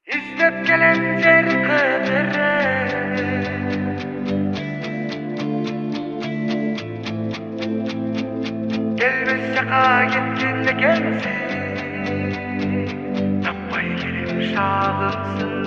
İzlep gelen cerkadere Gelmez şaka gittiğinde gelsin Tapmayı gelip şahımsın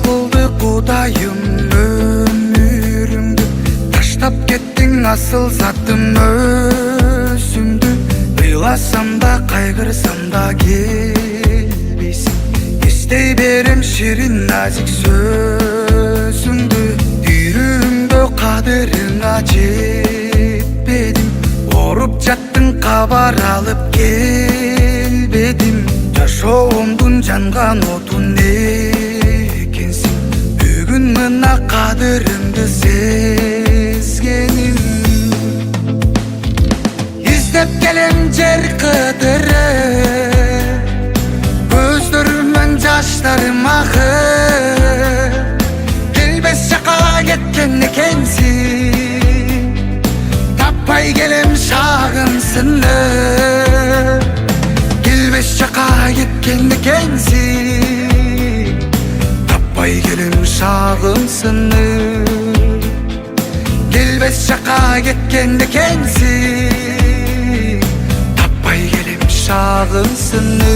Kıldı Kudayım ömürümdü Taştap kettin asıl zatım özümdü Kıylasam da kaygırsam da gelbeysin İstey berim şirin nazik sözündü Yürümdü kaderine ceppedim Orup jattın kabar alıp gelbedim Yaşoğumdun jangan otun Mına kaderimdi sezgenim İzlep gelen cerkadere Gözlerimden yaşlarım ahır Gelbez şaka getken ekensin Tappay gelem şağımsını Gelbez şaka getken ekensin Tappay gelem şağımsını Gelbez şaka getken ekensin Tappay gelem şağımsını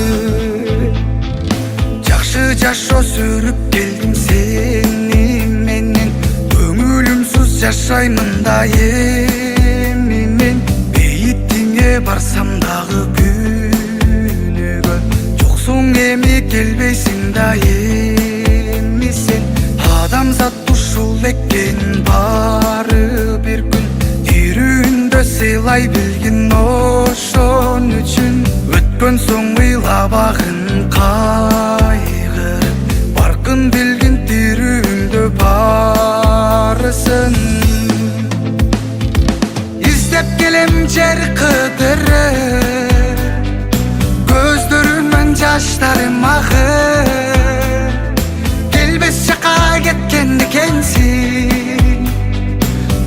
Жақшы жашо sürüp geldim seni menen Көңүлүмсүз жашаймын да эми мен Бейитиңе барсам дагы күнөгө Жоксуң эми келбейсиң да эми сен Адамзат ушул экен баары бир күн Тирүүндө сыйлай билгин ошон үчүн Өткөн соң ыйлабагын кайгырып Баркын билгин тирүүндө барысын İzlep келем cerkadere Gözlөрүмөн жаштарым агыр Келбес шака кеткен экенсин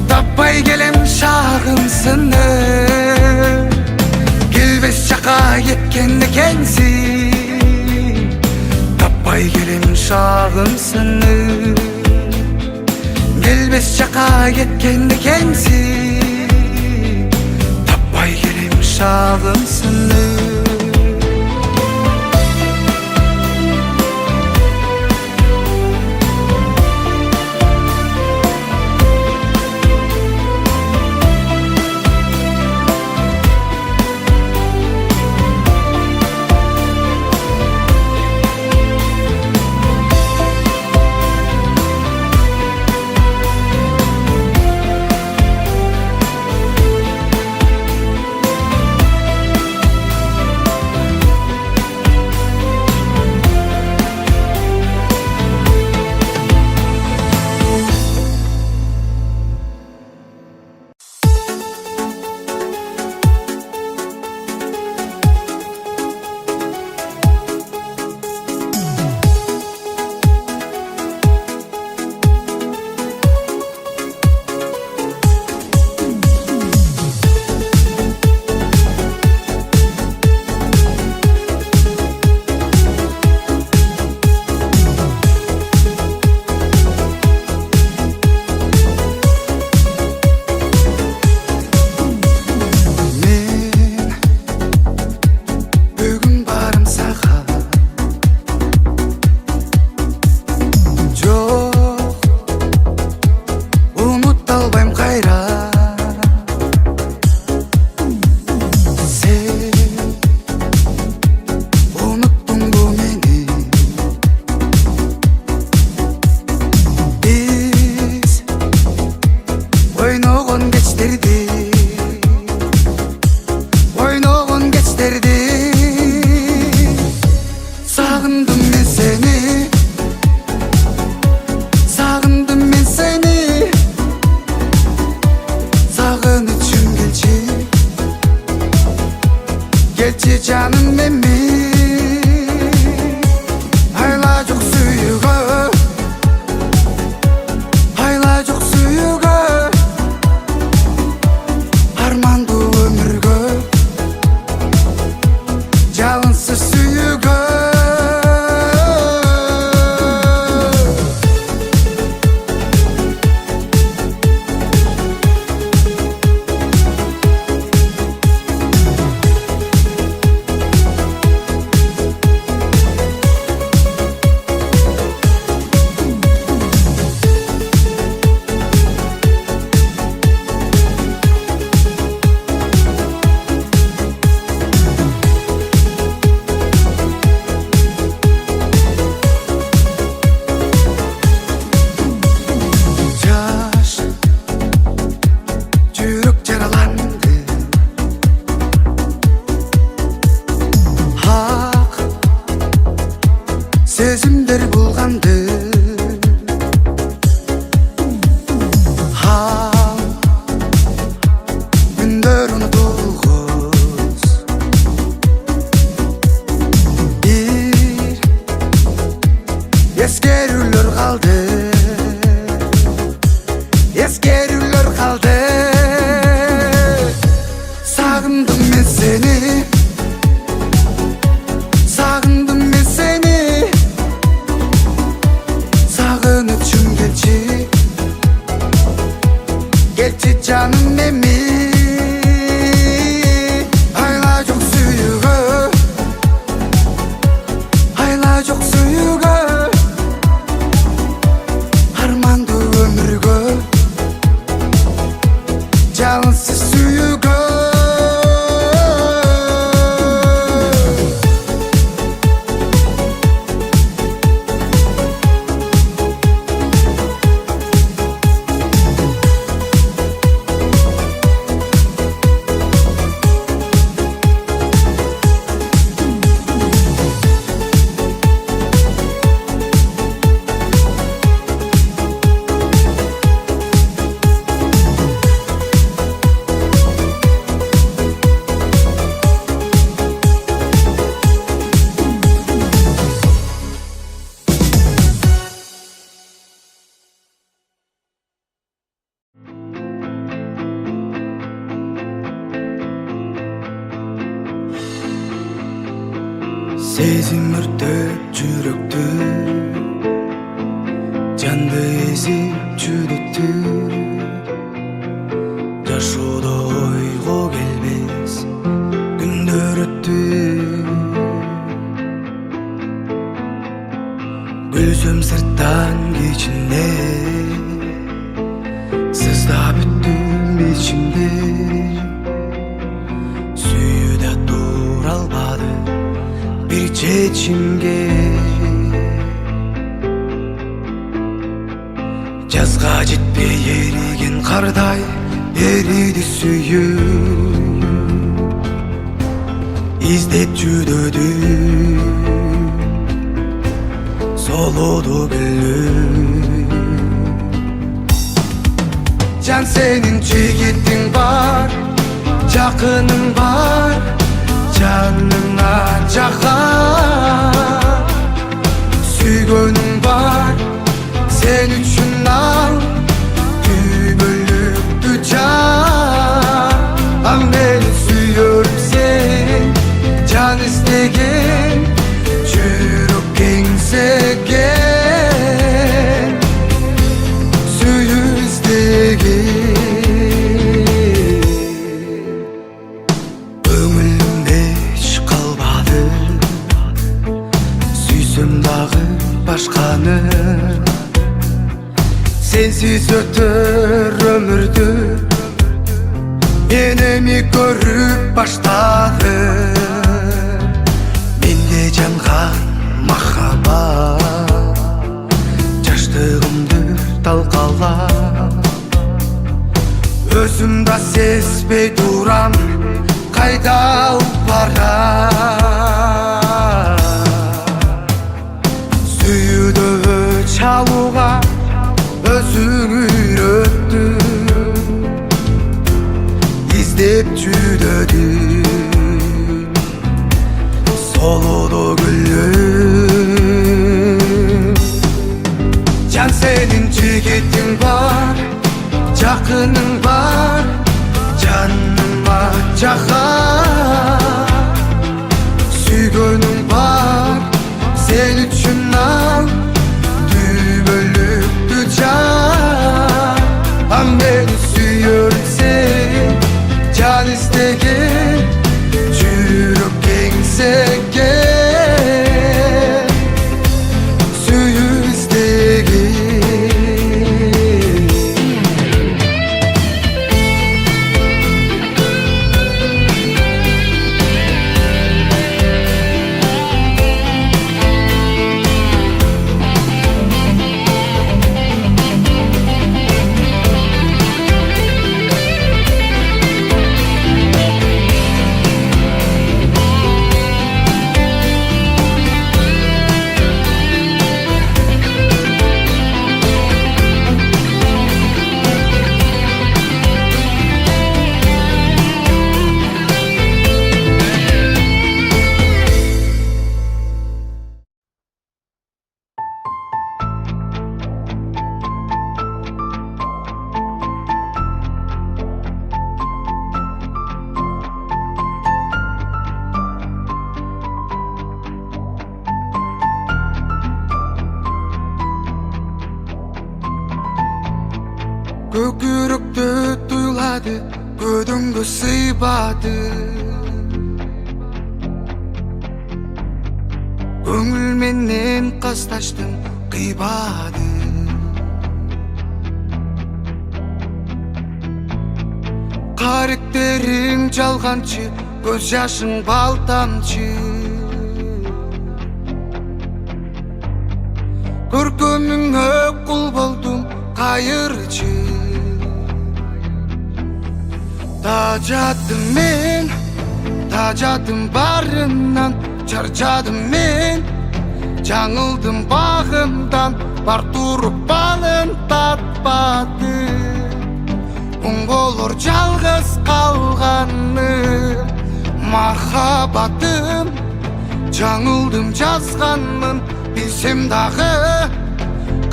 Таппай келем шагымсыны Келбес шака кеткен экенсин Таппай келем шагымсыны Келбес шака кеткен экенсин Таппай келем шагымсыны canım memi Hayla çok suyuga Hayla çok suyuga Harmandı ömürgö Calınsız suyuga Sezimler bulgandı Hal Günler unutulğuz Bir Eskerüller kaldı Eskerüller kaldı Sağındım ben seni Sağındım ben seni Sağınıçım geçi Geçi canım memi Hayla çok suyuga Hayla çok suyuga Harmandı ömürgö Calınsız suyuga Sezim örtüp жүрөктү Жанды ezip жүдөттү Жашоодо ойго келбес күндөр өттү Күлсөм сырттан кечинде Сыздап бүттүм ичимде Сүйүүдө тура албады bir çeçimge Жазга жетпей эриген кардай эриди сүйүү İzdеп жүдөдү солоду гүлү Can senin çiğittin var Жакының бар Canına cakar Süygönün var Sen üçün al Tübölüktü can Am beni suyuyorum sen Can istegen Çürük gensegen Suyu istegen Başkanı Sensiz ötür ömürdü Enemi görüp başladı Mende canға mahabat Жаштығымды талқалап Өзім да сезбей турам Қайда барам Сүйүдө чалууга өзүң үйрөттүң İzdеп жүдөдүң Soludu gülüm. Can senin cigitin var, Jakının var, canıma cakar. Süygönüm var, sen üçün al, dübölüktü can. Am beni süyörsen, can istegen, жүрек кеңсеген, сүйүү издеген. Көкіректі туйлады, көдіңгі сыйбады. Көңілменен қасташтың қибады. Қаректерің жалғанчы, көз жашың балтамчы. Көркөмүңө кул болдум кайырчы. Тажадым мен, тажадым барынан, чарчадым мен, жаңылдым багымдан, бар туруп балын татпадым. Оң болор жалгыз калганым, махаббатым, жаңылдым жазганмын, билсем дагы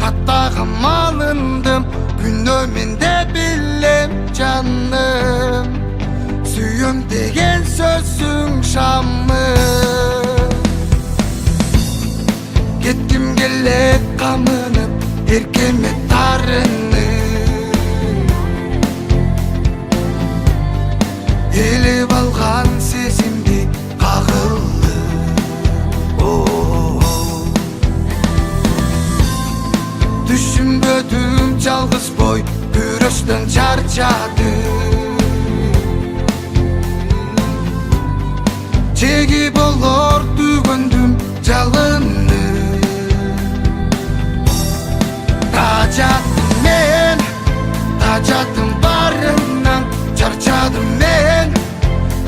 каттагым алындым. Күнөө менде билем жаным, сүйөм деген сөзүң шамым. Кетким келет камынып, эркеме тарынып. Элеп алган сезимди кагылып. Түшүнбөдүм жалгыз бой, күрөштөн чарчадым. Чеги болор түгөндүм жалынды. Тажадым мен, тажадым барынан, чарчадым мен,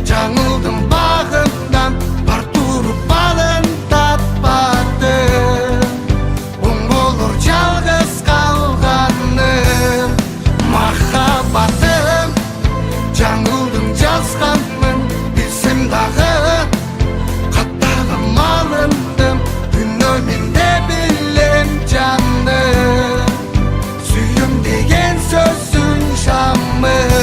жаңылдым багымдан, бар туруп балын татпадым. Оң болор жалгыз калганым, махаббатым, жаңылдым жазганмын, билсем дагы каттагым алындым. Күнөө менде билем жаным, сүйөм деген сөзүң шамым.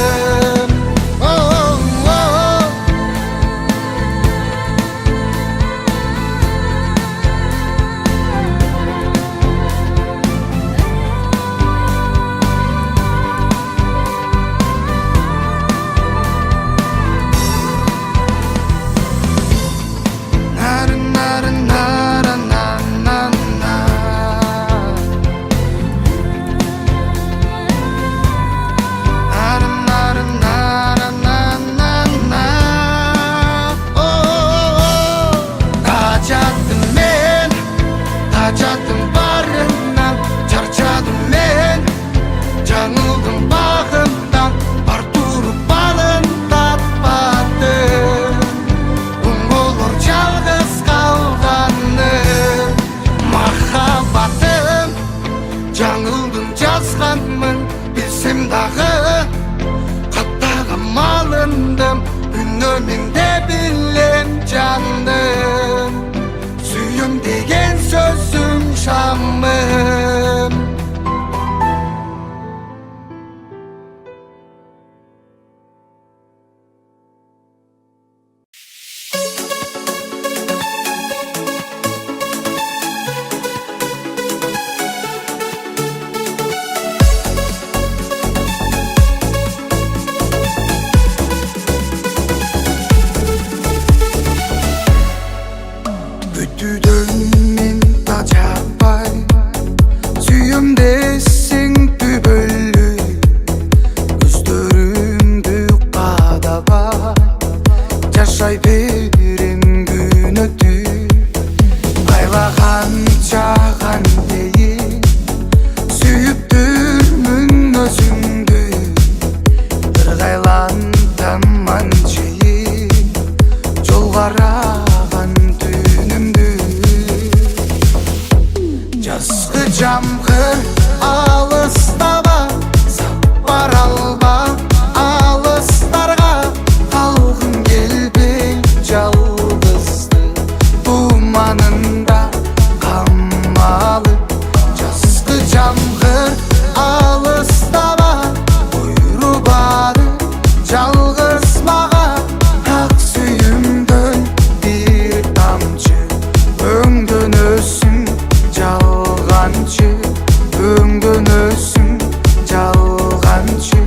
yaşamım. Ütüdön min tapay sүйüm десең түбөлү көздөрүңдү кадабай жашай берем күн өтүп айлаганча кантейин сүйүптүрмүн өзүңдү ыргайлантаман чейин жол караган жазгы жамгыр алыстаба сапар алба алыстарга калгым келбей жалгыздык туманында камалып жазгы жамгыр алыстаба буйрубады жалгыз мага ак сүйүмдөн бир тамчы өңдөнөсүң жалганчы өңдөнөсүң жалганчы